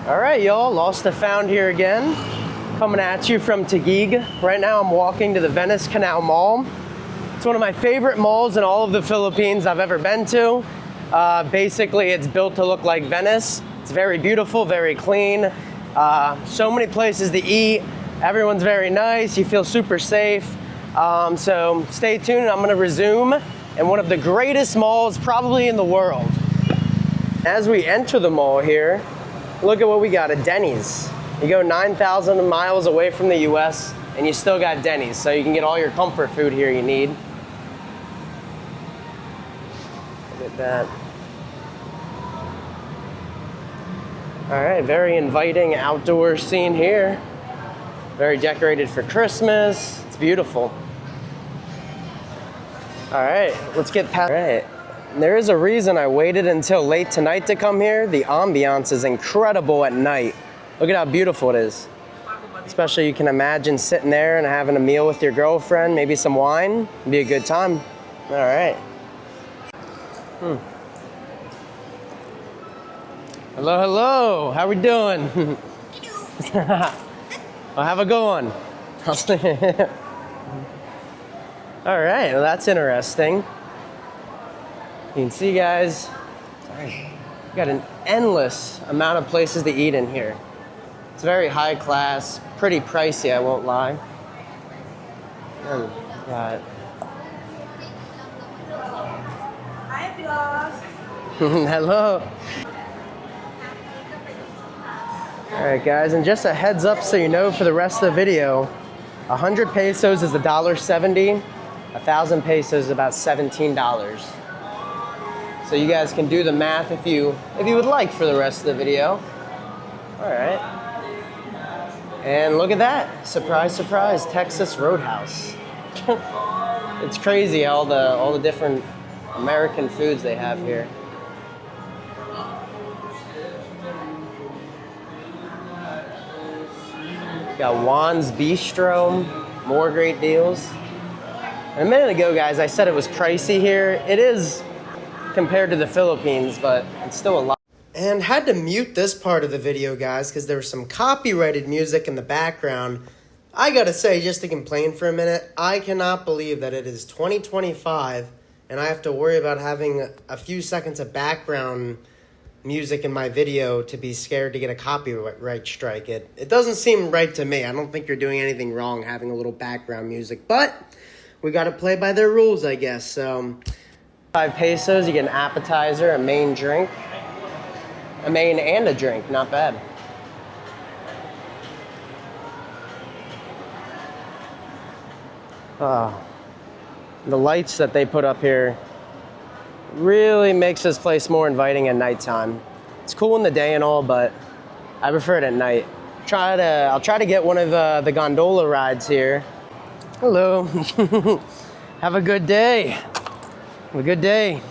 All right, y'all, lost and found here again. Coming at you from Taguig. Right now I'm walking to the Venice Canal Mall. It's one of my favorite malls in all of the Philippines I've ever been to. Basically, it's built to look like Venice. It's very beautiful, very clean. So many places to eat. Everyone's very nice. You feel super safe. So stay tuned. I'm gonna resume in one of the greatest malls probably in the world. As we enter the mall here, look at what we got, a Denny's. You go 9,000 miles away from the US and you still got Denny's, so you can get all your comfort food here you need. Look at that. All right, very inviting outdoor scene here. Very decorated for Christmas. It's beautiful. All right, let's get past. All right, there is a reason I waited until late tonight to come here. The ambiance is incredible at night. Look at how beautiful it is. Especially you can imagine sitting there and having a meal with your girlfriend, maybe some wine. It'd be a good time. All right. Hello, hello. How we doing? Well, have a good one. All right, well, that's interesting. You can see, guys, we got an endless amount of places to eat in here. It's very high class, pretty pricey, I won't lie. And got Hi, vlog. hello. All right, guys, and just a heads up so you know for the rest of the video, 100 pesos is $1.70. 1,000 pesos is about $17. So you guys can do the math if you would like for the rest of the video. All right. And look at that. Surprise, surprise, Texas Roadhouse. It's crazy all the different American foods they have here. Got Juan's Bistro, more great deals. And a minute ago, guys, I said it was pricey here. It is compared to the Philippines, but it's still a lot. And had to mute this part of the video, guys, because there was some copyrighted music in the background. I gotta say, just to complain for a minute, I cannot believe that it is 2025 and I have to worry about having a few seconds of background music in my video to be scared to get a copyright strike. It doesn't seem right to me. I don't think you're doing anything wrong having a little background music, but we got to play by their rules, I guess. So 5 pesos, you get an appetizer, a main drink, a main and a drink, not bad. The lights that they put up here really makes this place more inviting at nighttime. It's cool in the day and all, but I prefer it at night. I'll try to get one of the gondola rides here. Hello. Have a good day. Have a good day.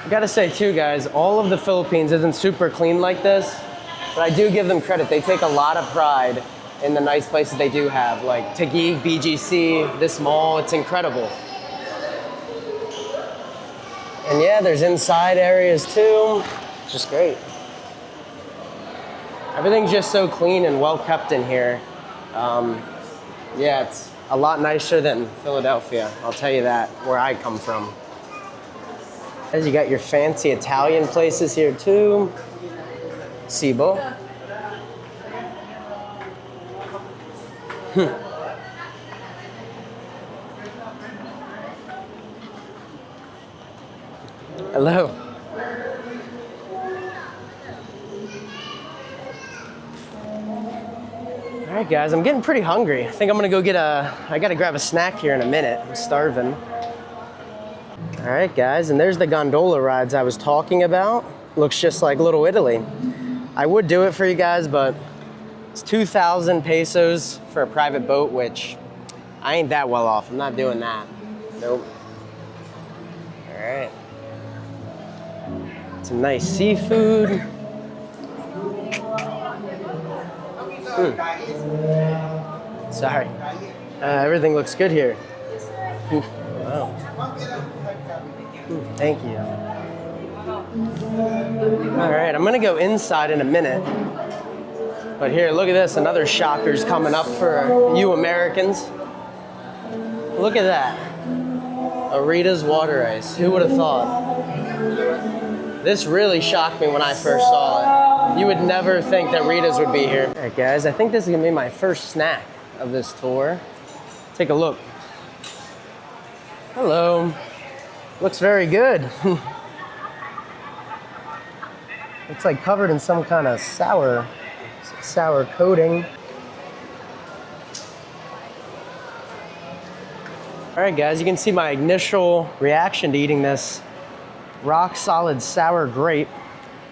I gotta say too, guys, all of the Philippines isn't super clean like this, but I do give them credit. They take a lot of pride in the nice places they do have, like Taguig, BGC, this mall, it's incredible. And yeah, there's inside areas too, just great. Everything's just so clean and well kept in here. Yeah, it's a lot nicer than Philadelphia, I'll tell you that, where I come from. As you got your fancy Italian places here too. Cibo. Hello. All right, guys, I'm getting pretty hungry. I think I'm gonna go I gotta grab a snack here in a minute. I'm starving. All right, guys, and there's the gondola rides I was talking about. Looks just like Little Italy. I would do it for you guys, but it's 2,000 pesos for a private boat, which I ain't that well off. I'm not doing that. Nope. All right. Some nice seafood. Sorry. Everything looks good here. Ooh, wow. Ooh, thank you. All right, I'm gonna go inside in a minute. But here, look at this. Another shocker's coming up for you Americans. Look at that. Arita's water ice. Who would have thought? This really shocked me when I first saw it. You would never think that Rita's would be here. All right, guys, I think this is gonna be my first snack of this tour. Take a look. Hello. Looks very good. It's like covered in some kind of sour coating. All right, guys, you can see my initial reaction to eating this rock solid sour grape.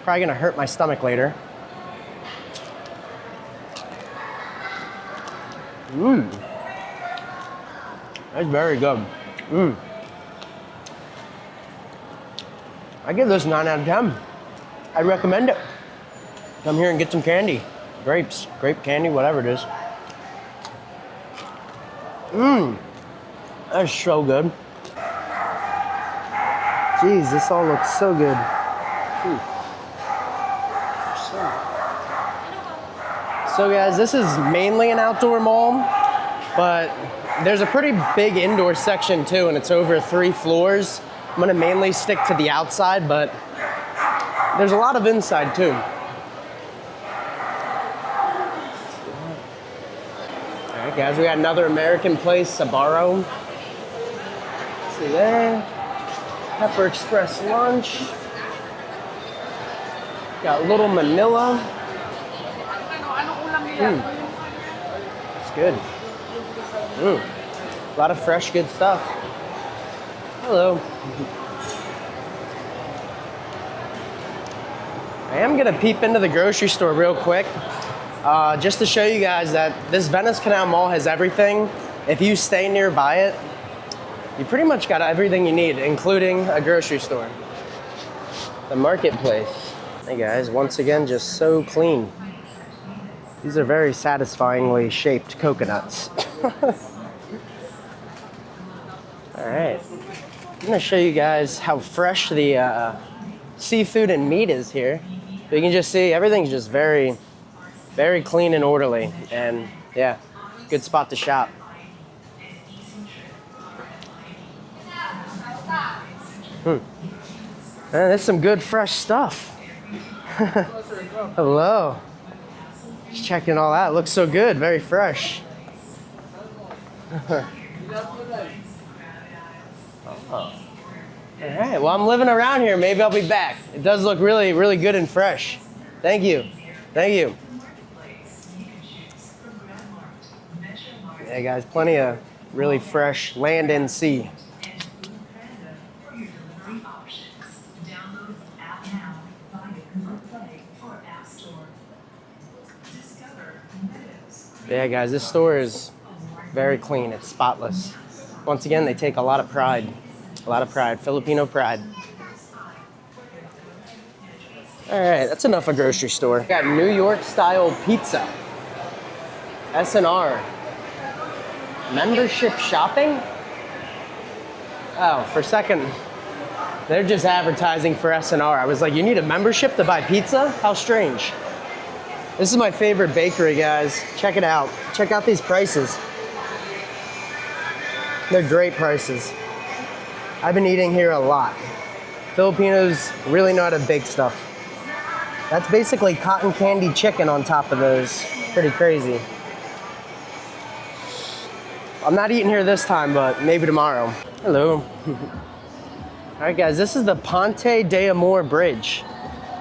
Probably gonna hurt my stomach later. Mmm. That's very good. Mmm. I give this 9 out of 10. I'd recommend it. Come here and get some candy. Grapes, grape candy, whatever it is. Mmm. That's so good. Jeez, this all looks so good. So guys, this is mainly an outdoor mall, but there's a pretty big indoor section too, and it's over 3 floors. I'm gonna mainly stick to the outside, but there's a lot of inside too. All right, guys, we got another American place, Sbarro. See there. Pepper Express lunch. Got Little Manila. It's good. A lot of fresh, good stuff. Hello. I am gonna peep into the grocery store real quick, just to show you guys that this Venice Canal Mall has everything. If you stay nearby it, you pretty much got everything you need, including a grocery store. The marketplace. Hey guys, once again, just so clean. These are very satisfyingly shaped coconuts. All right, I'm gonna show you guys how fresh the seafood and meat is here. You can just see everything's just very, very clean and orderly. And yeah, good spot to shop. Man, there's some good fresh stuff. Hello. Just checking all out. Looks so good, very fresh. All right, well, I'm living around here. Maybe I'll be back. It does look really, really good and fresh. Thank you. Thank you. Yeah, guys, plenty of really fresh land and sea. Yeah, guys, this store is very clean. It's spotless. Once again, they take a lot of pride. A lot of pride. Filipino pride. All right, that's enough of grocery store. Got New York style pizza. S&R. Membership shopping? Oh, for a second, they're just advertising for S&R. I was like, you need a membership to buy pizza? How strange. This is my favorite bakery, guys. Check it out. Check out these prices. They're great prices. I've been eating here a lot. Filipinos really know how to bake stuff. That's basically cotton candy chicken on top of those. Pretty crazy. I'm not eating here this time, but maybe tomorrow. Hello. All right, guys, this is the Ponte de Amor Bridge.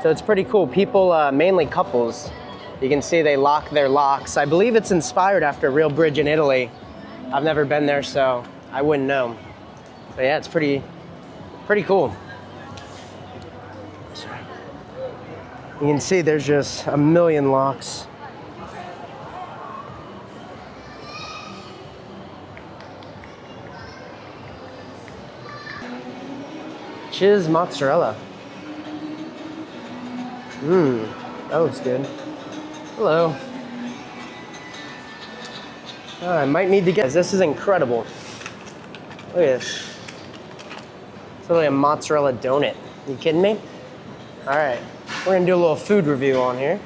So it's pretty cool. People, mainly couples, you can see they lock their locks. I believe it's inspired after a real bridge in Italy. I've never been there, so I wouldn't know. But yeah, it's pretty cool. You can see there's just a million locks. Cheese mozzarella. That looks good. Hello. I might need to get this. This is incredible. Look at this. It's really a mozzarella donut. You kidding me? All right, we're gonna do a little food review on here.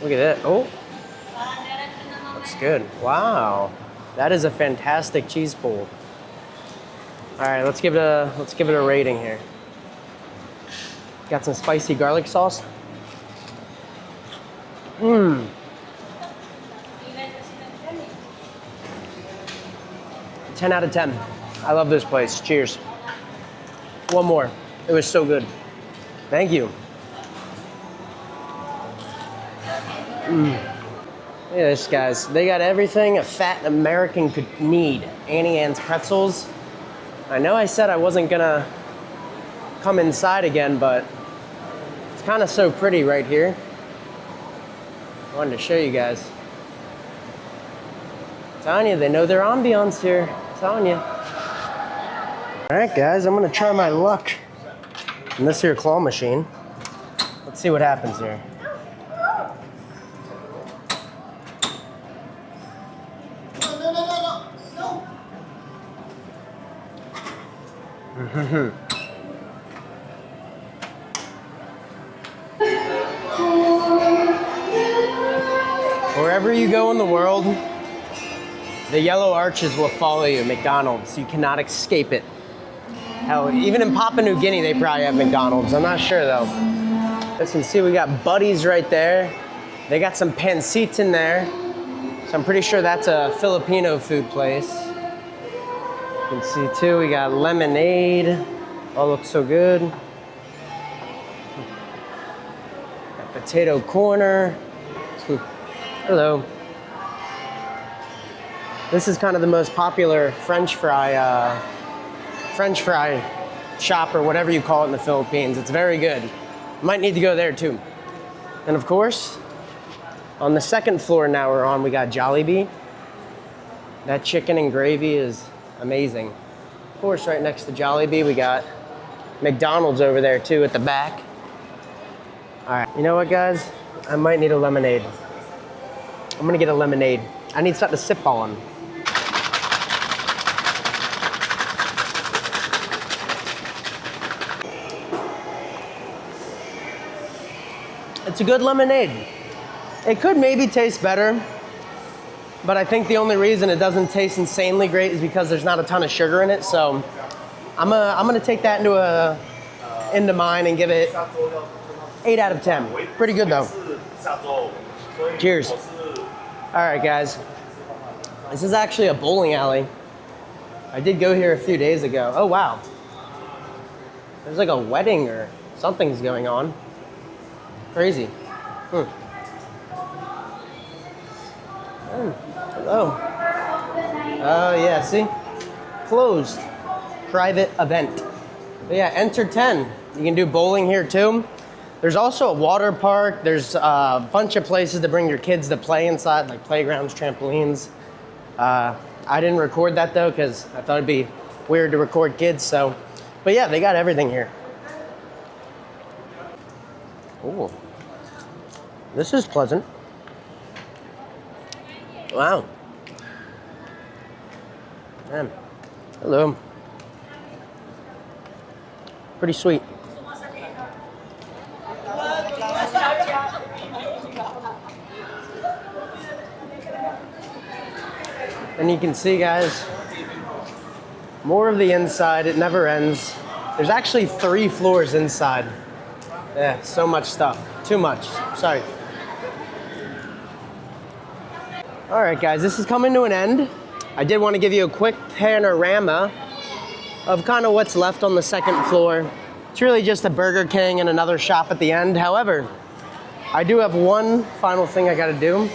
Look at that. Oh, looks good. Wow, that is a fantastic cheese pull. All right, let's give it a rating here. Got some spicy garlic sauce. Mmm. 10 out of 10. I love this place. Cheers. One more. It was so good. Thank you. Look at this, guys. They got everything a fat American could need. Annie Ann's pretzels. I know I said I wasn't gonna come inside again, but it's kind of so pretty right here. I wanted to show you guys. I'm telling you, they know their ambiance here. I'm telling you. All right, guys, I'm gonna try my luck in this here claw machine. Let's see what happens here. Wherever you go in the world, the yellow arches will follow you, McDonald's. You cannot escape it. Hell, even in Papua New Guinea, they probably have McDonald's. I'm not sure though. As you can see, we got Buddies right there. They got some pancit in there. So I'm pretty sure that's a Filipino food place. You can see too, we got lemonade. Oh, looks so good. Got potato corner. Hello. This is kind of the most popular French fry shop or whatever you call it in the Philippines. It's very good. Might need to go there too. And of course, on the second floor now we're on, we got Jollibee. That chicken and gravy is amazing. Of course, right next to Jollibee, we got McDonald's over there too at the back. All right, you know what, guys? I might need a lemonade. I'm gonna get a lemonade. I need something to sip on. It's a good lemonade. It could maybe taste better, but I think the only reason it doesn't taste insanely great is because there's not a ton of sugar in it. So I'm gonna take that into mine and give it 8 out of 10. Pretty good though. Cheers. All right, guys. This is actually a bowling alley. I did go here a few days ago. Oh, wow. There's like a wedding or something's going on. Crazy. Hello. Oh, yeah, see? Closed. Private event. But yeah, enter 10. You can do bowling here too. There's also a water park. There's a bunch of places to bring your kids to play inside, like playgrounds, trampolines. I didn't record that though, because I thought it'd be weird to record kids, so. But yeah, they got everything here. Ooh. This is pleasant. Wow. Man. Hello. Pretty sweet. And you can see, guys, more of the inside. It never ends. There's actually 3 floors inside. Yeah, so much stuff. Too much. Sorry. All right, guys, this is coming to an end. I did want to give you a quick panorama of kind of what's left on the second floor. It's really just a Burger King and another shop at the end. However, I do have one final thing I got to do.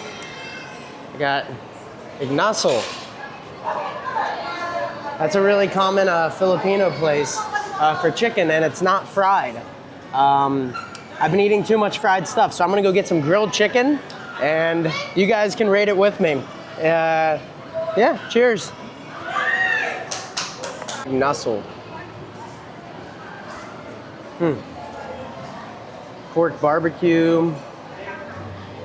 I got Ignacio. That's a really common Filipino place for chicken, and it's not fried. I've been eating too much fried stuff, so I'm gonna go get some grilled chicken, and you guys can rate it with me. Yeah, cheers. Ignacio. Pork barbecue.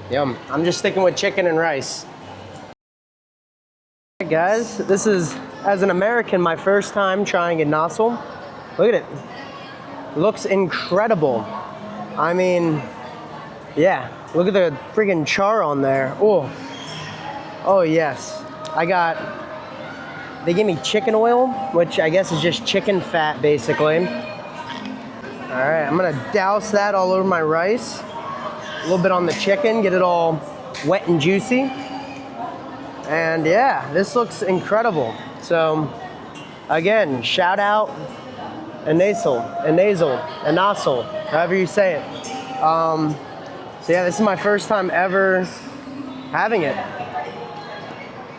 Yum. I'm just sticking with chicken and rice. right, guys. This is, as an American, my first time trying a nozzle. Look at it. Looks incredible. I mean, yeah. Look at the friggin' char on there. Oh. Oh, yes. They gave me chicken oil, which I guess is just chicken fat, basically. All right, I'm gonna douse that all over my rice. A little bit on the chicken, get it all wet and juicy. And yeah, this looks incredible. So again, shout out Anasal, however you say it. So yeah, this is my first time ever having it.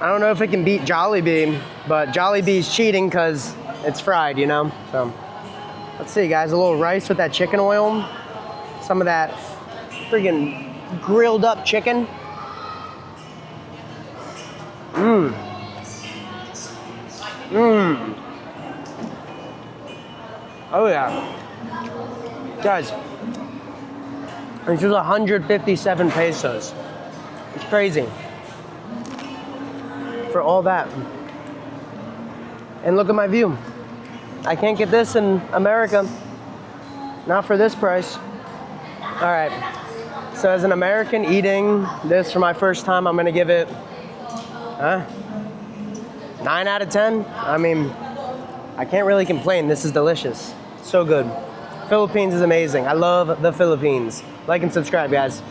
I don't know if it can beat Jollibee, but Jollibee's cheating because it's fried, you know? So let's see, guys, a little rice with that chicken oil, some of that friggin' grilled up chicken. Mmm. Mmm. Oh yeah. Guys, this is 157 pesos. It's crazy. For all that. And look at my view. I can't get this in America. Not for this price. All right. So as an American eating this for my first time, I'm gonna give it 9 out of 10. I mean, I can't really complain. This is delicious. So good. Philippines is amazing. I love the Philippines. Like and subscribe, guys.